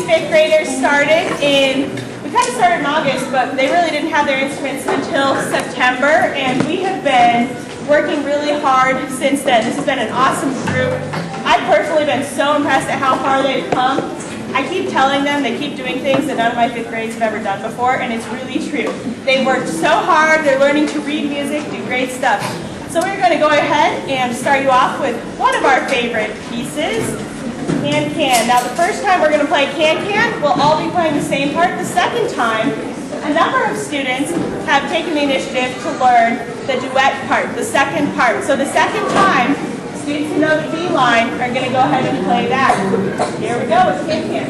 fifth graders we kind of started in August, but they really didn't have their instruments until September, and we have been working really hard since then. This has been an awesome group. I've personally been so impressed at how far they've come. I keep telling them they keep doing things that none of my fifth grades have ever done before, and it's really true. They worked so hard, they're learning to read music, do great stuff. So we're going to go ahead and start you off with one of our favorite pieces, Can Can. Now the first time we're going to play Can Can, we'll all be playing the same part. The second time, a number of students have taken the initiative to learn the duet part, the second part. So the second time, students who know the B line are going to go ahead and play that. Here we go, it's Can Can.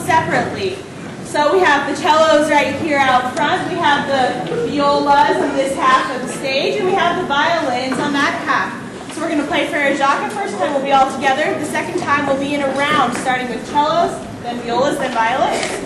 Separately. So we have the cellos right here out front, we have the violas on this half of the stage, and we have the violins on that half. So we're going to play Frere Jacques. First time we'll be all together. The second time we'll be in a round, starting with cellos, then violas, then violins.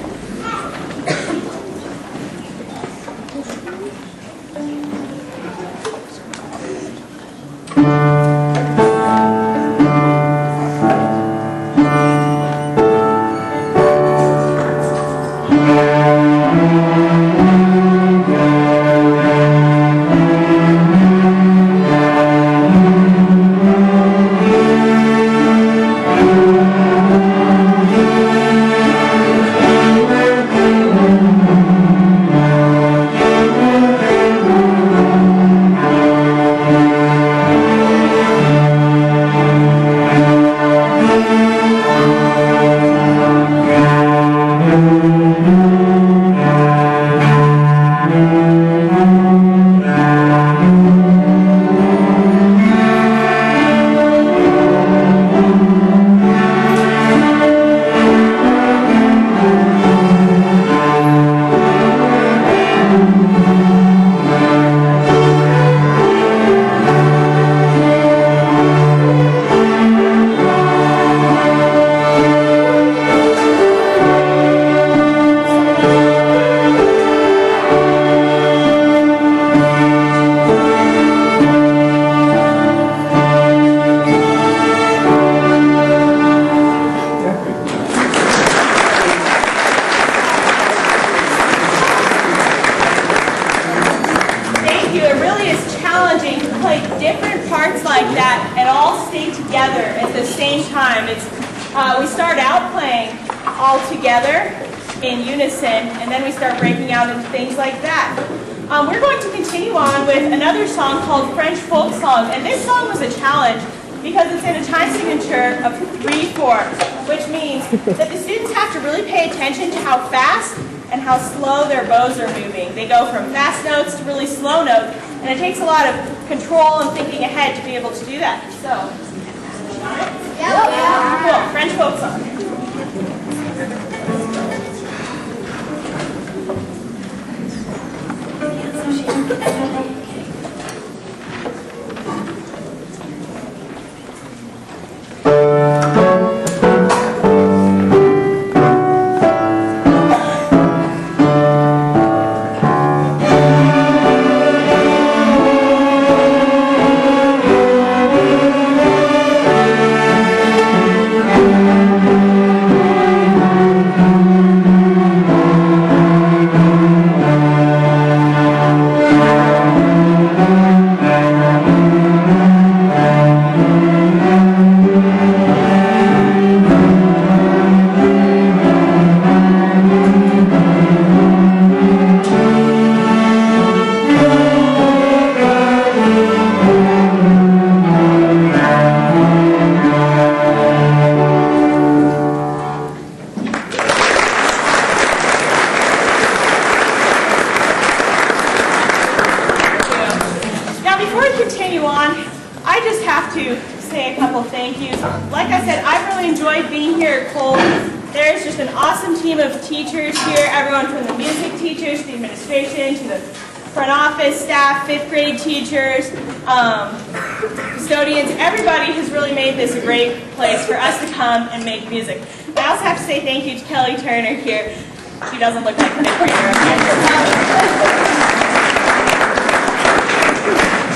We start out playing all together in unison, and then we start breaking out into things like that. We're going to continue on with another song called French Folk Song, and this song was a challenge because it's in a time signature of 3/4, which means that the students have to really pay attention to how fast and how slow their bows are moving. They go from fast notes to really slow notes, and it takes a lot of control and thinking ahead to be able to do that. So, cool. French Folk Song. I just have to say a couple thank yous. Like I said, I've really enjoyed being here at Colby. There's just an awesome team of teachers here, everyone from the music teachers, the administration, to the front office staff, 5th grade teachers, custodians. Everybody has really made this a great place for us to come and make music. I also have to say thank you to Kelly Turner here. She doesn't look like the 5th grader.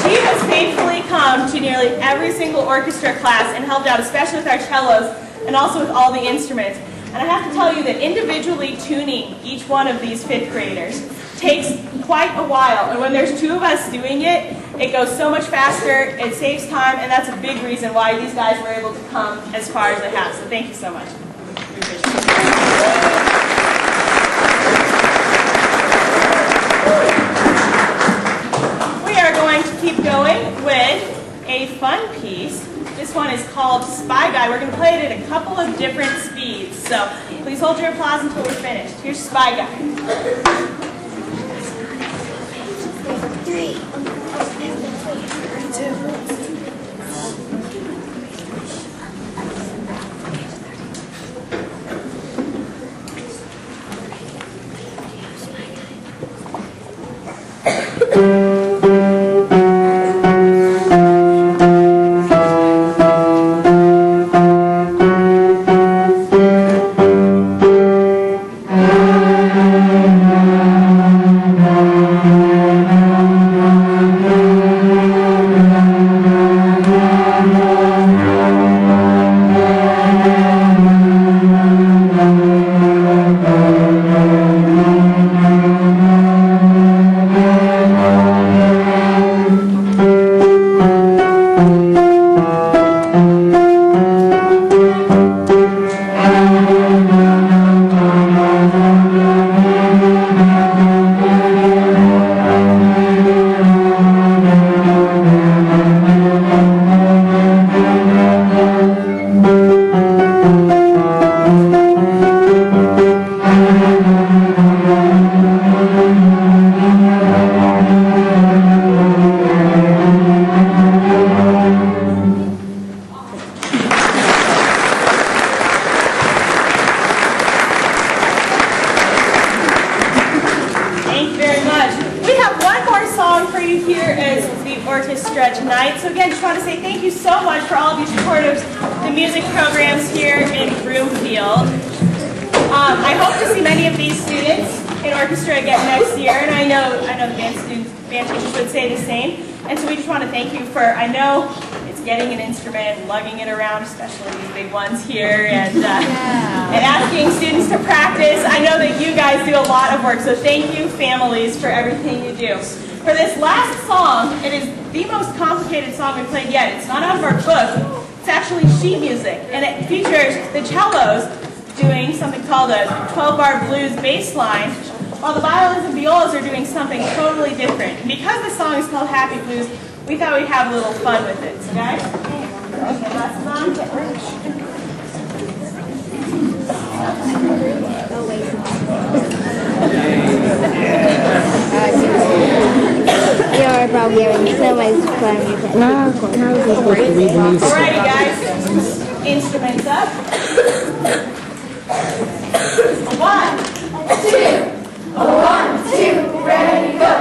She has faithfully come to nearly every single orchestra class and helped out, especially with our cellos and also with all the instruments. And I have to tell you that individually tuning each one of these 5th graders takes quite a while. And when there's 2 of us doing it, it goes so much faster, it saves time, and that's a big reason why these guys were able to come as far as they have. So thank you so much. We are going to keep going with a fun piece. This one is called Spy Guy. We're going to play it at a couple of different speeds. So please hold your applause until we're finished. Here's Spy Guy. 3, 2. Here and asking students to practice. I know that you guys do a lot of work, so thank you, families, for everything you do. For this last song, it is the most complicated song we've played yet. It's not out of our book. It's actually sheet music, and it features the cellos doing something called a 12-bar blues bass line, while the violins and violas are doing something totally different. And because the song is called Happy Blues, we thought we'd have a little fun with it. So guys, okay, last song, get ready. You're probably having so much fun with it. Alrighty, guys. Instruments up. 1, 2. 1, 2. Ready, go.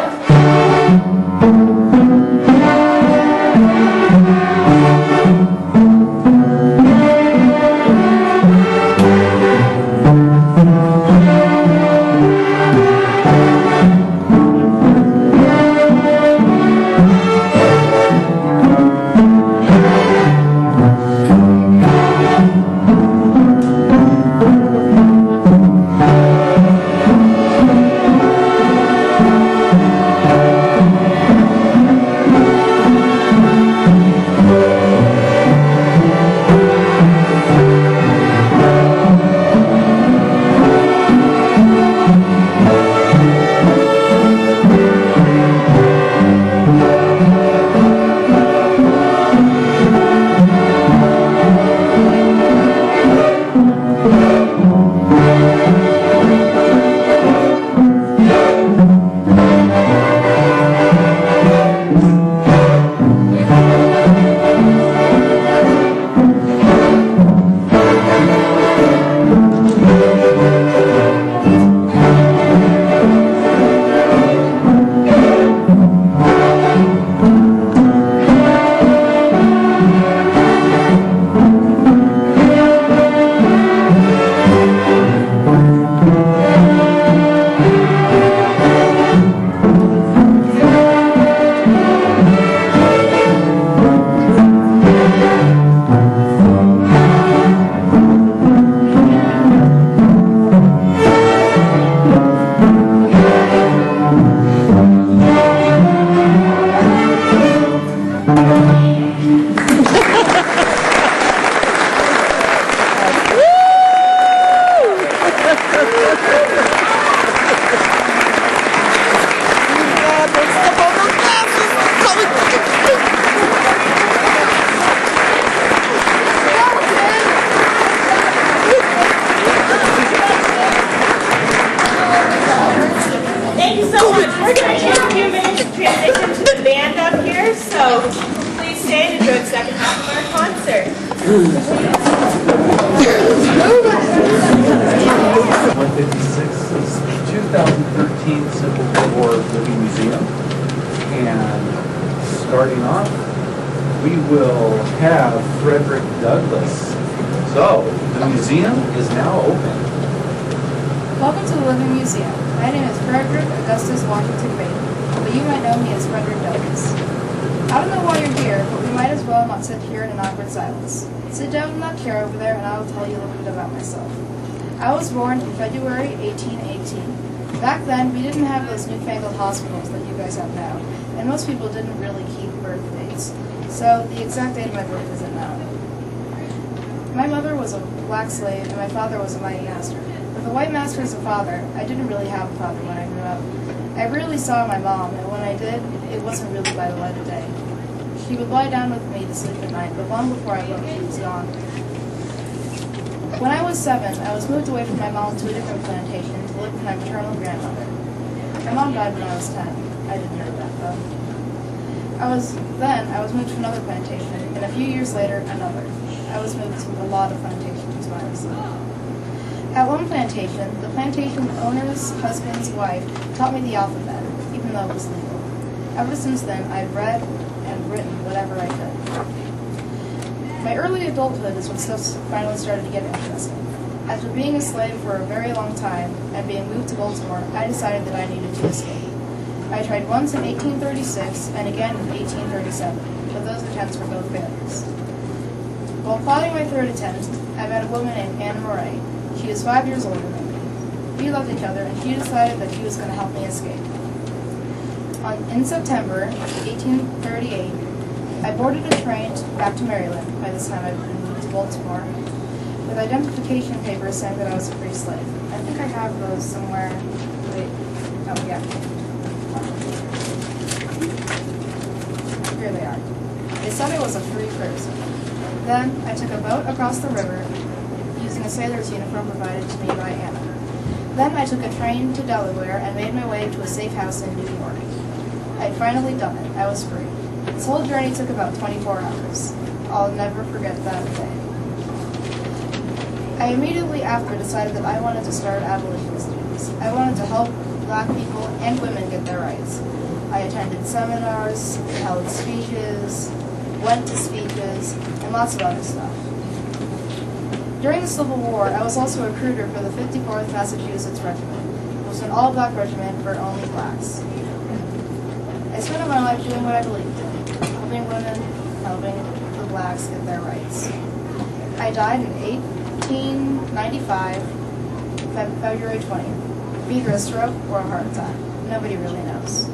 So please stay and enjoy the second half of our concert. 156 is 2013 Civil War Living Museum. And starting off, we will have Frederick Douglass. So, the museum is now open. Welcome to the Living Museum. My name is Frederick Augustus Washington Bain, but you might know me as Frederick Douglass. I don't know why you're here, but we might as well not sit here in an awkward silence. Sit down in that chair over there and I will tell you a little bit about myself. I was born in February 1818. Back then, we didn't have those newfangled hospitals that you guys have now, and most people didn't really keep birth dates. So the exact date of my birth isn't known. My mother was a black slave and my father was a white master. With a white master as a father, I didn't really have a father when I grew up. I rarely saw my mom, and when I did, it wasn't really by the light of day. She would lie down with me to sleep at night, but long before I woke, she was gone. When I was 7, I was moved away from my mom to a different plantation to live with my maternal grandmother. My mom died when I was 10. I didn't know that, though. I was moved to another plantation, and a few years later, another. I was moved to a lot of plantations by myself. At one plantation, the plantation owner's husband's wife taught me the alphabet, even though it was legal. Ever since then, I've read and written whatever I could. My early adulthood is when stuff finally started to get interesting. After being a slave for a very long time and being moved to Baltimore, I decided that I needed to escape. I tried once in 1836 and again in 1837, but those attempts were both failures. While plotting my third attempt, I met a woman named Anna Murray. She was 5 years older than me. We loved each other, and she decided that she was going to help me escape. In September 1838, I boarded a train back to Maryland. By this time, I'd been moved to Baltimore, with identification papers saying that I was a free slave. I think I have those somewhere. Wait. Oh, yeah. Here they are. They said I was a free person. Then, I took a boat across the river, using a sailor's uniform provided to me by Anna. Then I took a train to Delaware and made my way to a safe house in New York. I had finally done it. I was free. This whole journey took about 24 hours. I'll never forget that day. I immediately after decided that I wanted to start abolition studies. I wanted to help black people and women get their rights. I attended seminars, held speeches, went to speeches, and lots of other stuff. During the Civil War, I was also a recruiter for the 54th Massachusetts Regiment, which was an all-black regiment for only blacks. I spent my life doing what I believed in, helping women, helping the blacks get their rights. I died in 1895, February 20th, either a stroke or a heart attack. Nobody really knows.